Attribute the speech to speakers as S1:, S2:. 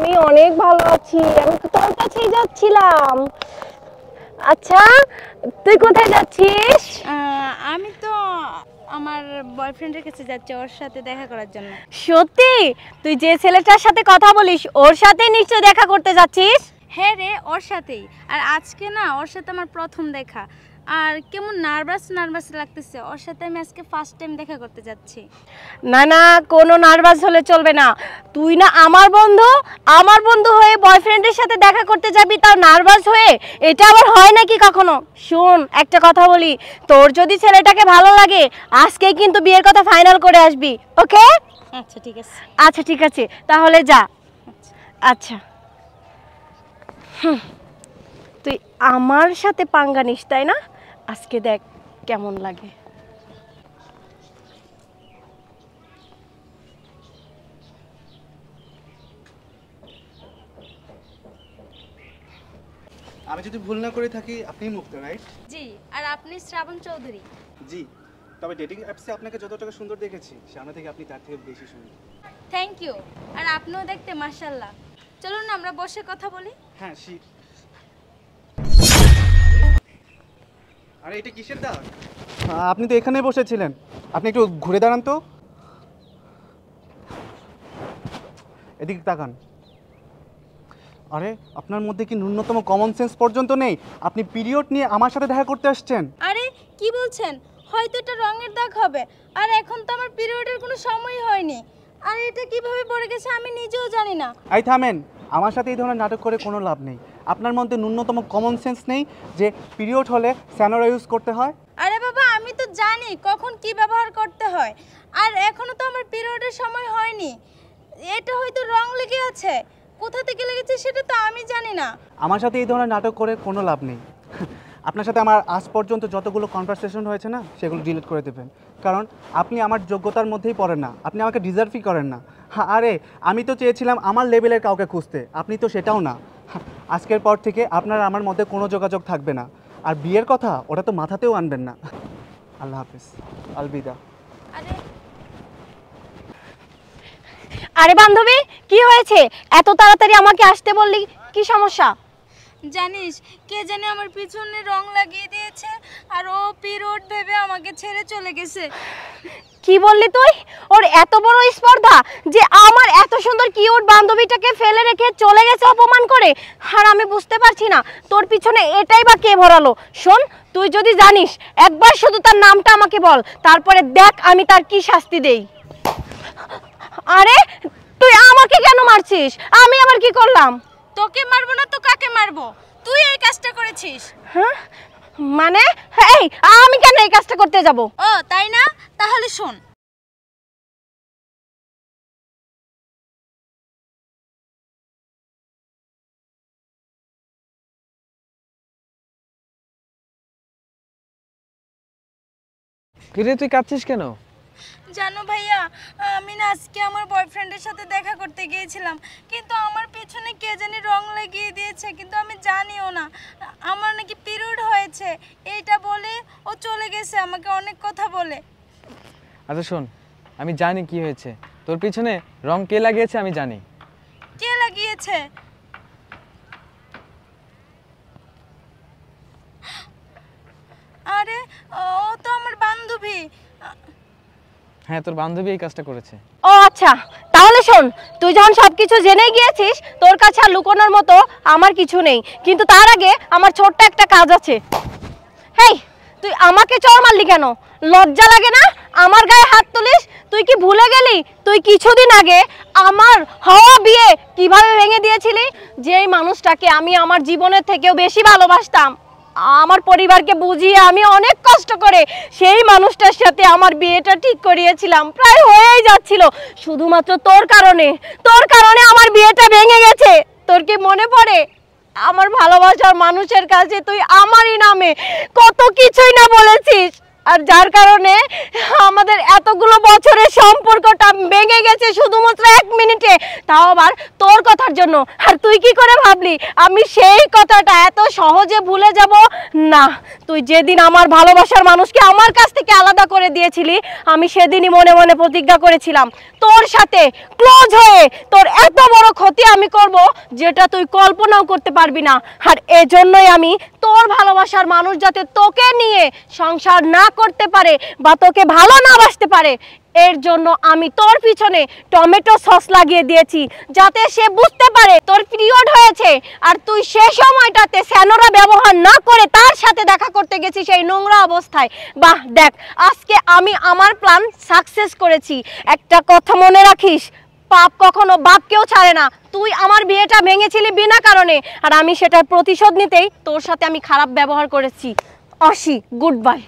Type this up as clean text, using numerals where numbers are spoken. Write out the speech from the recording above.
S1: আমি অনেক ভালো আছি। আমি তো তোর কাছেই যাচ্ছিলাম। আচ্ছা, তুই কোথায় যাচ্ছিস?
S2: আমি তো আমার বয়ফ্রেন্ডের কাছে যাচ্ছি ওর সাথে দেখা করার জন্য।
S1: সত্যি? তুই যে ছেলেটার সাথে কথা বলিস ওর সাথে নিশ্চয় দেখা করতে যাচ্ছিস?
S2: হ্যাঁ রে, ওর সাথেই। আর আজকে না ওর সাথে আমার প্রথম দেখা, আর কেমন নার্ভাস লাগতেছে। ওর সাথে আমি আজকে ফার্স্ট টাইম দেখা করতে যাচ্ছি।
S1: না না, কোনো নার্ভাস হলে চলবে না। তুই না আমার বন্ধু হয়ে বয়ফ্রেন্ডের সাথে দেখা করতে যাবি তাও নার্ভাস হয়ে? এটা আবার হয় নাকি কখনো? শোন, একটা কথা বলি, তোর যদি ছেলেটাকে ভালো লাগে আজকেই কিন্তু বিয়ের কথা ফাইনাল করে আসবি, ওকে?
S2: আচ্ছা ঠিক আছে।
S1: আচ্ছা ঠিক আছে, তাহলে যা। আচ্ছা, তুই আমার সাথে পাঙ্গা নিস তাই না? আজকে দেখ কেমন লাগে।
S3: আমি যদি ভুল না করে থাকি আপনি মুক্ত, রাইট?
S2: জি, আর আপনি শ্রাবণ চৌধুরী?
S3: জি, তবে ডেটিং অ্যাপসে আপনাকে যতটা সুন্দর দেখেছি সামনে থেকে আপনি তার থেকে বেশি সুন্দর।
S2: Thank you. আর আপনিও দেখতে মাশাআল্লাহ। চলুন না আমরা বসে কথা বলি।
S3: হ্যাঁ আরে এটা কিসের দাগ? আপনি তো এখানেই বসেছিলেন, আপনি একটু ঘুরে দাঁড়ান তো। এদিকে তাকান। আরে আপনার মধ্যে কি ন্যূনতম কমন সেন্স পর্যন্ত নেই? আপনি পিরিয়ড নিয়ে আমার সাথে দেখা করতে আসছেন?
S2: আরে কি বলছেন? হয়তো এটা রঙের দাগ হবে। আর এখন তো আমার পিরিয়ডের কোনো সময়ই হয়নি। আর এটা কিভাবে পড়ে গেছে আমি নিজেও জানি না।
S3: এই থামেন, আমার সাথে এই ধরনের নাটক করে কোনো লাভ নেই। আপনার মধ্যে ন্যূনতম কমন সেন্স নেই যে পিরিয়ড হলে স্যানোরা ইউজ করতে হয়?
S2: আরে বাবা, আমি তো জানি কখন কি ব্যবহার করতে হয়। আর এখনো তো আমার পিরিয়ডের সময় হয়নি। এটা হয়তো রং লেগে আছে। কোথা থেকে লেগেছে সেটা তো আমি জানি না।
S3: আমার সাথে এই ধরনের নাটক করে কোনো লাভ নেই। আপনার সাথে আমার আজ পর্যন্ত যতগুলো কনভারসেশন হয়েছে না সেগুলো ডিলিট করে দেবেন, কারণ আপনি আমার যোগ্যতার মধ্যেই পড়েন না, আপনি আমাকে ডিজার্ভই করেন না। আরে আমি তো চেয়েছিলাম আমার লেভেলের কাউকে খুঁজতে, আপনি তো সেটাও না। আজকের পর থেকে আপনার আমার মধ্যে কোনো যোগাযোগ থাকবে না। আর বিয়ের কথা ওটা তো মাথাতেও আনবেন না। আল্লাহ হাফিজ, আলবিদা।
S1: আরে বান্ধবী, কি হয়েছে? এত তাড়াতাড়ি আমাকে আসতে বললি, কি সমস্যা?
S2: জানিস, কে জানে আমার পিছনে রং লাগিয়ে দিয়েছে আর ও পিরিয়ড ভেবে আমাকে ছেড়ে চলে গেছে।
S1: কি বললি তুই? ওর এত বড় স্পর্ধা যে আমার এত সুন্দর কিউট বান্ধবীটাকে ফেলে রেখে চলে গেছে অপমান করে? আর আমি বুঝতে পারছি না তোর পিছনে এটাই বা কে ভরালো। শোন, তুই যদি জানিস একবার শুধু তার নামটা আমাকে বল, তারপরে দেখ আমি তার কি শাস্তি দেই। আরে তুই আমাকে কেন মারছিস? আমি আবার কি করলাম?
S2: তোকে মারবো না তো কাকে মারবো? তুই এই কাজটা করেছিস।
S1: হ্যাঁ মানে? এই আমি কেন এই কাজটা করতে যাব?
S2: ও তাই না? তাহলে শোন।
S4: কিরে তুই কাঁদছিস কেন?
S2: জানো ভাইয়া, আমি না আজকে আমার বয়ফ্রেন্ডের সাথে দেখা করতে গিয়েছিলাম, কিন্তু আমার পেছনে কে জানি রং লাগিয়ে দিয়েছে, কিন্তু আমি জানিও না। আমার নাকি পিরিয়ড হয়েছে এইটা বলে ও চলে গেছে, আমাকে অনেক কথা বলে।
S4: আচ্ছা শোন, আমি জানি কি হয়েছে। তোর পিছনে রং কে লাগিয়েছে আমি জানি।
S2: কে লাগিয়েছে? আরে ও তো আমার বান্ধবী।
S4: হ্যাঁ, তোর বান্ধবী এই কাজটা করেছে।
S1: ও আচ্ছা, তাহলে শোন, তুই যখন সবকিছু জেনে গিয়েছিস তোর কাছে আর লুকোনোর মতো আমার কিছু নেই, কিন্তু তার আগে আমার ছোট্ট একটা কাজ আছে। হেই, তুই আমাকে চড় মারলি কেন? লজ্জা লাগে না আমার গায়ে হাত তুলিস? তুই কি ভুলে গেলি তুই কিছুদিন আগে আমার হওয়া বিয়ে কিভাবে ভেঙে দিয়েছিলি? যেই মানুষটাকে আমি আমার জীবনের থেকেও বেশি ভালোবাসতাম, আমার পরিবারকে বুঝিয়ে আমি অনেক কষ্ট করে সেই মানুষটার সাথে আমার বিয়েটা ঠিক করিয়েছিলাম, প্রায় হয়েই যাচ্ছিল, শুধুমাত্র তোর কারণে আমার বিয়েটা ভেঙে গেছে। তোর কি মনে পড়ে আমার ভালোবাসার মানুষের কাছে তুই আমারই নামে কত কিছুই না বলেছিস? আর যার কারণে আমাদের এতগুলো বছরের সম্পর্কটা ভেঙে গেছে শুধুমাত্র 1 মিনিটে, তাও আবার তোর কথার জন্য। আর তুই কি করে ভাবলি আমি সেই কথাটা এত সহজে ভুলে যাব? না, তুই যেদিন আমার ভালোবাসার মানুষকে আমার কাছ থেকে আলাদা করে দিয়েছিলি, আমি সেদিনই মনে মনে প্রতিজ্ঞা করেছিলাম তোর সাথে ক্লোজ হয়ে তোর এত বড় ক্ষতি আমি করব যেটা তুই কল্পনাও করতে পারবি না। আর এজন্যই আমি তোর ভালোবাসার মানুষ যাতে তোকে নিয়ে সংসার না করতে পারে বা তোকে ভালো না বাসতে পারে, এর জন্য আমি তোর পিছনে টমেটো সস লাগিয়ে দিয়েছি, যাতে সে বুঝতে পারে তোর পিরিয়ড হয়েছে আর তুই সে সময়টাতে স্যানোরা ব্যবহার না করে তার সাথে দেখা করতে গেছিস সেই নোংরা অবস্থায়। বাহ, দেখ আজকে আমি আমার প্ল্যান সাকসেস করেছি। একটা কথা মনে রাখিস, পাপ কখনো বাপকেও ছাড়ে না। তুই আমার বিয়েটা ভেঙেছিলি বিনা কারণে, আর আমি সেটার প্রতিশোধ নিতেই তোর সাথে আমি খারাপ ব্যবহার করেছি। অসি, গুড বাই।